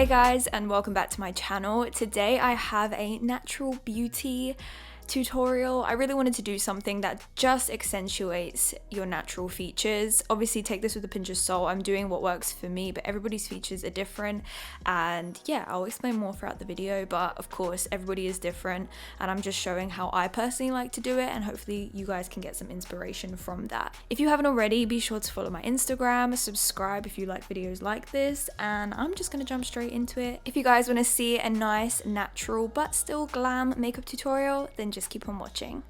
Hey guys, and welcome back to my channel. Today I have a natural beauty tutorial. I really wanted to do something that just accentuates your natural features. Obviously take this with a pinch of salt. I'm doing what works for me, but everybody's features are different, and yeah, I'll explain more throughout the video, but of course everybody is different and I'm just showing how I personally like to do it, and hopefully you guys can get some inspiration from that. If you haven't already, be sure to follow my Instagram, subscribe if you like videos like this, and I'm just gonna jump straight into it. If you guys want to see a nice natural but still glam makeup tutorial, then just keep on watching.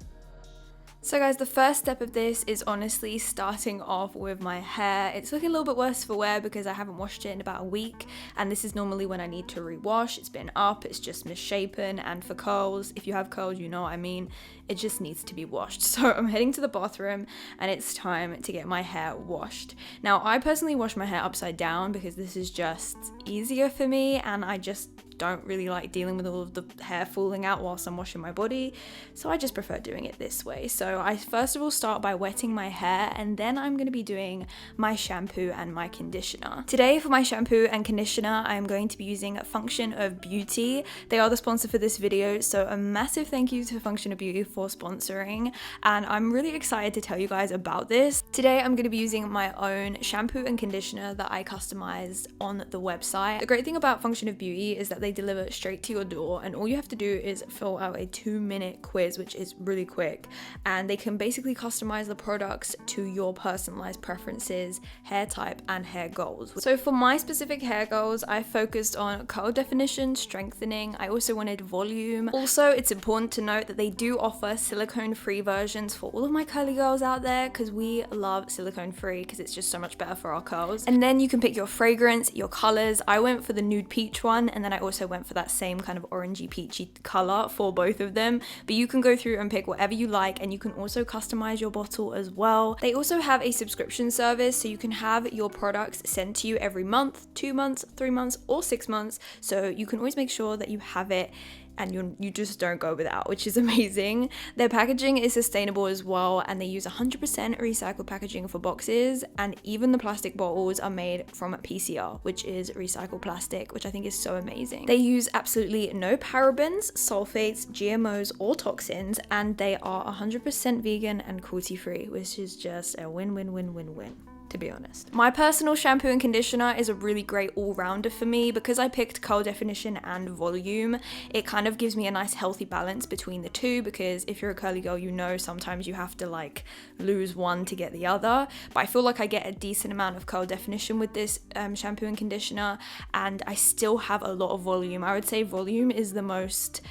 So guys, the first step of this is honestly starting off with my hair. It's looking a little bit worse for wear because I haven't washed it in about a week, and this is normally when I need to rewash. It's been up, it's just misshapen, and for curls, if you have curls, you know what I mean, it just needs to be washed. So I'm heading to the bathroom and it's time to get my hair washed. Now, I personally wash my hair upside down because this is just easier for me, and I just don't really like dealing with all of the hair falling out whilst I'm washing my body, so I just prefer doing it this way. So I first of all start by wetting my hair, and then I'm going to be doing my shampoo and my conditioner. Today for my shampoo and conditioner, I'm going to be using Function of Beauty. They are the sponsor for this video, so a massive thank you to Function of Beauty for sponsoring, and I'm really excited to tell you guys about this. Today I'm going to be using my own shampoo and conditioner that I customized on the website. The great thing about Function of Beauty is that they deliver straight to your door, and all you have to do is fill out a 2-minute quiz, which is really quick, and they can basically customize the products to your personalized preferences, hair type, and hair goals. So for my specific hair goals, I focused on curl definition, strengthening. I also wanted volume. Also, it's important to note that they do offer silicone-free versions for all of my curly girls out there, because we love silicone-free because it's just so much better for our curls. And then you can pick your fragrance, your colors. I went for the nude peach one, and then I also went for that same kind of orangey peachy color for both of them, but you can go through and pick whatever you like, and you can also customize your bottle as well. They also have a subscription service, so you can have your products sent to you every month, 2 months, 3 months, or 6 months, so you can always make sure that you have it and you just don't go without, which is amazing. Their packaging is sustainable as well, and they use 100% recycled packaging for boxes, and even the plastic bottles are made from PCR, which is recycled plastic, which I think is so amazing. They use absolutely no parabens, sulfates, GMOs, or toxins, and they are 100% vegan and cruelty-free, which is just a win-win-win-win-win, to be honest. My personal shampoo and conditioner is a really great all-rounder for me because I picked curl definition and volume. It kind of gives me a nice healthy balance between the two, because if you're a curly girl, you know sometimes you have to like lose one to get the other, but I feel like I get a decent amount of curl definition with this shampoo and conditioner, and I still have a lot of volume. I would say volume is the most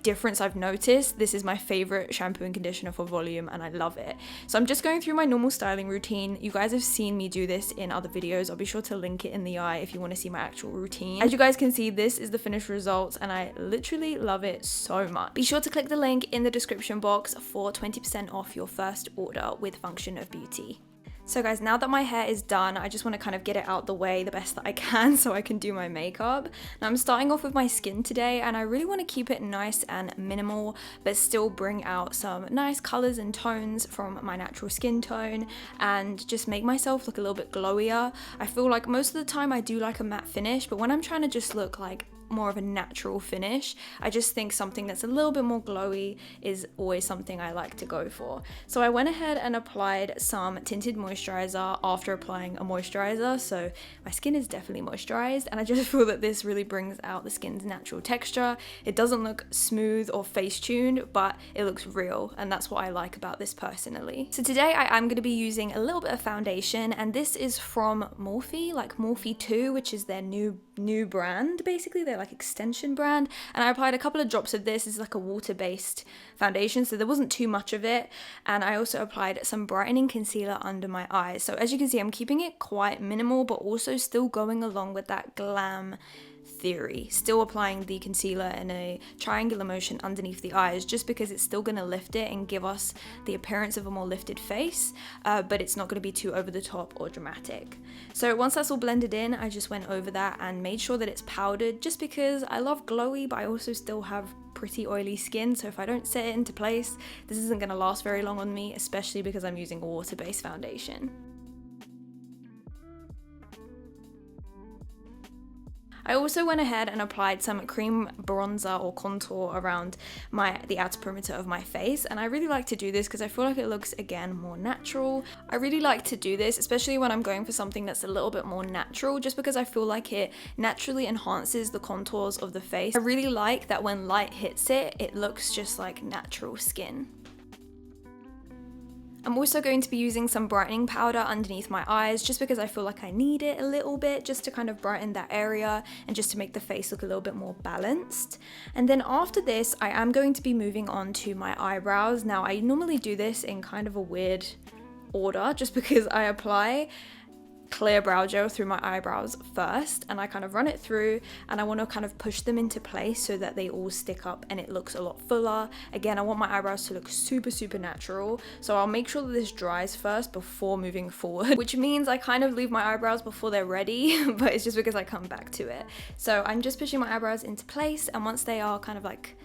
difference I've noticed. This is my favorite shampoo and conditioner for volume, and I love it. So I'm just going through my normal styling routine. You guys have seen me do this in other videos. I'll be sure to link it in the eye if you want to see my actual routine. As you guys can see, this is the finished results, and I literally love it so much. Be sure to click the link in the description box for 20% off your first order with Function of Beauty. So guys, now that my hair is done, I just want to kind of get it out the way the best that I can so I can do my makeup. Now I'm starting off with my skin today, and I really want to keep it nice and minimal, but still bring out some nice colors and tones from my natural skin tone, and just make myself look a little bit glowier. I feel like most of the time I do like a matte finish, but when I'm trying to just look like more of a natural finish, I just think something that's a little bit more glowy is always something I like to go for. So I went ahead and applied some tinted moisturiser after applying a moisturiser, so my skin is definitely moisturized, and I just feel that this really brings out the skin's natural texture. It doesn't look smooth or face tuned, but it looks real, and that's what I like about this personally. So today I am going to be using a little bit of foundation, and this is from Morphe, like Morphe 2, which is their new brand, basically their like extension brand, and I applied a couple of drops of this. This is like a water-based foundation, so there wasn't too much of it, and I also applied some brightening concealer under my eyes. So as you can see, I'm keeping it quite minimal, but also still going along with that glam theory, still applying the concealer in a triangular motion underneath the eyes, just because it's still going to lift it and give us the appearance of a more lifted face, but it's not going to be too over the top or dramatic. So once that's all blended in, I just went over that and made sure that it's powdered, just because I love glowy, but I also still have pretty oily skin, so if I don't set it into place, this isn't going to last very long on me, especially because I'm using a water-based foundation. I also went ahead and applied some cream bronzer or contour around the outer perimeter of my face, and I really like to do this because I feel like it looks, again, more natural. I really like to do this, especially when I'm going for something that's a little bit more natural, just because I feel like it naturally enhances the contours of the face. I really like that when light hits it, it looks just like natural skin. I'm also going to be using some brightening powder underneath my eyes just because I feel like I need it a little bit, just to kind of brighten that area and just to make the face look a little bit more balanced. And then after this, I am going to be moving on to my eyebrows. Now, I normally do this in kind of a weird order just because I apply clear brow gel through my eyebrows first, and I kind of run it through, and I want to kind of push them into place so that they all stick up and it looks a lot fuller. Again, I want my eyebrows to look super natural, so I'll make sure that this dries first before moving forward, which means I kind of leave my eyebrows before they're ready, but it's just because I come back to it. So I'm just pushing my eyebrows into place, and once they are kind of like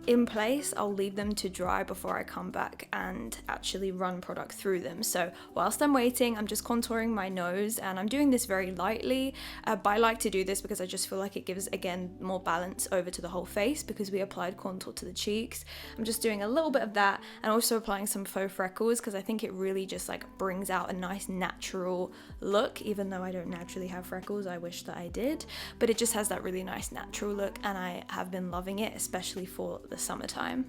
in place, I'll leave them to dry before I come back and actually run product through them. So whilst I'm waiting, I'm just contouring my nose, and I'm doing this very lightly, but I like to do this because I just feel like it gives, again, more balance over to the whole face because we applied contour to the cheeks. I'm just doing a little bit of that, and also applying some faux freckles because I think it really just like brings out a nice natural look. Even though I don't naturally have freckles, I wish that I did, but it just has that really nice natural look, and I have been loving it, especially for the summertime.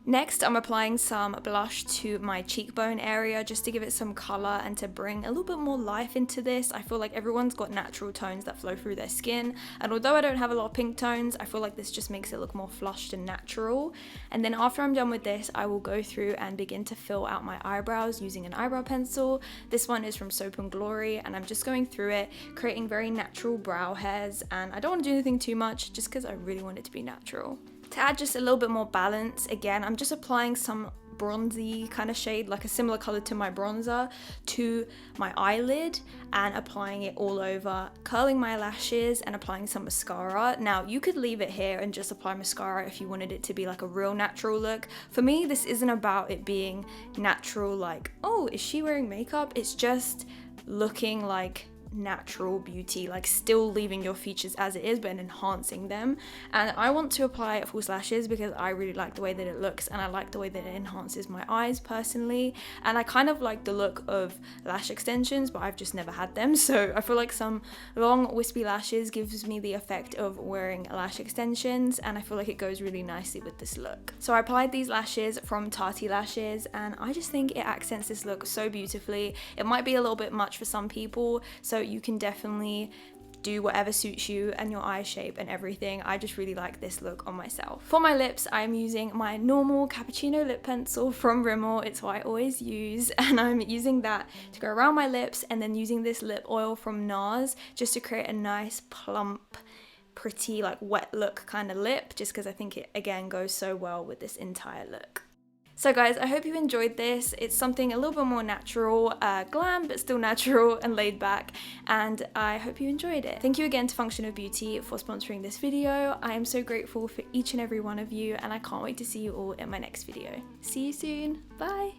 Next, I'm applying some blush to my cheekbone area just to give it some color and to bring a little bit more life into this. I feel like everyone's got natural tones that flow through their skin, and although I don't have a lot of pink tones, I feel like this just makes it look more flushed and natural. And then after I'm done with this, I will go through and begin to fill out my eyebrows using an eyebrow pencil. This one is from Soap and Glory, and I'm just going through it, creating very natural brow hairs, and I don't want to do anything too much just because I really want it to be natural. To add just a little bit more balance, again, I'm just applying some bronzy kind of shade, like a similar color to my bronzer, to my eyelid, and applying it all over, curling my lashes and applying some mascara. Now, you could leave it here and just apply mascara if you wanted it to be like a real natural look. For me, this isn't about it being natural, like, oh, is she wearing makeup? It's just looking like natural beauty, like still leaving your features as it is but enhancing them. And I want to apply false lashes because I really like the way that it looks, and I like the way that it enhances my eyes personally, and I kind of like the look of lash extensions, but I've just never had them, so I feel like some long wispy lashes gives me the effect of wearing lash extensions, and I feel like it goes really nicely with this look. So I applied these lashes from Tati Lashes, and I just think it accents this look so beautifully. It might be a little bit much for some people, so you can definitely do whatever suits you and your eye shape and everything. I just really like this look on myself. For my lips, I'm using my normal cappuccino lip pencil from Rimmel. It's what I always use, and I'm using that to go around my lips, and then using this lip oil from NARS just to create a nice plump, pretty, like wet look kind of lip, just because I think it again goes so well with this entire look. So guys, I hope you enjoyed this. It's something a little bit more natural, glam, but still natural and laid back, and I hope you enjoyed it. Thank you again to Function of Beauty for sponsoring this video. I am so grateful for each and every one of you, and I can't wait to see you all in my next video. See you soon. Bye.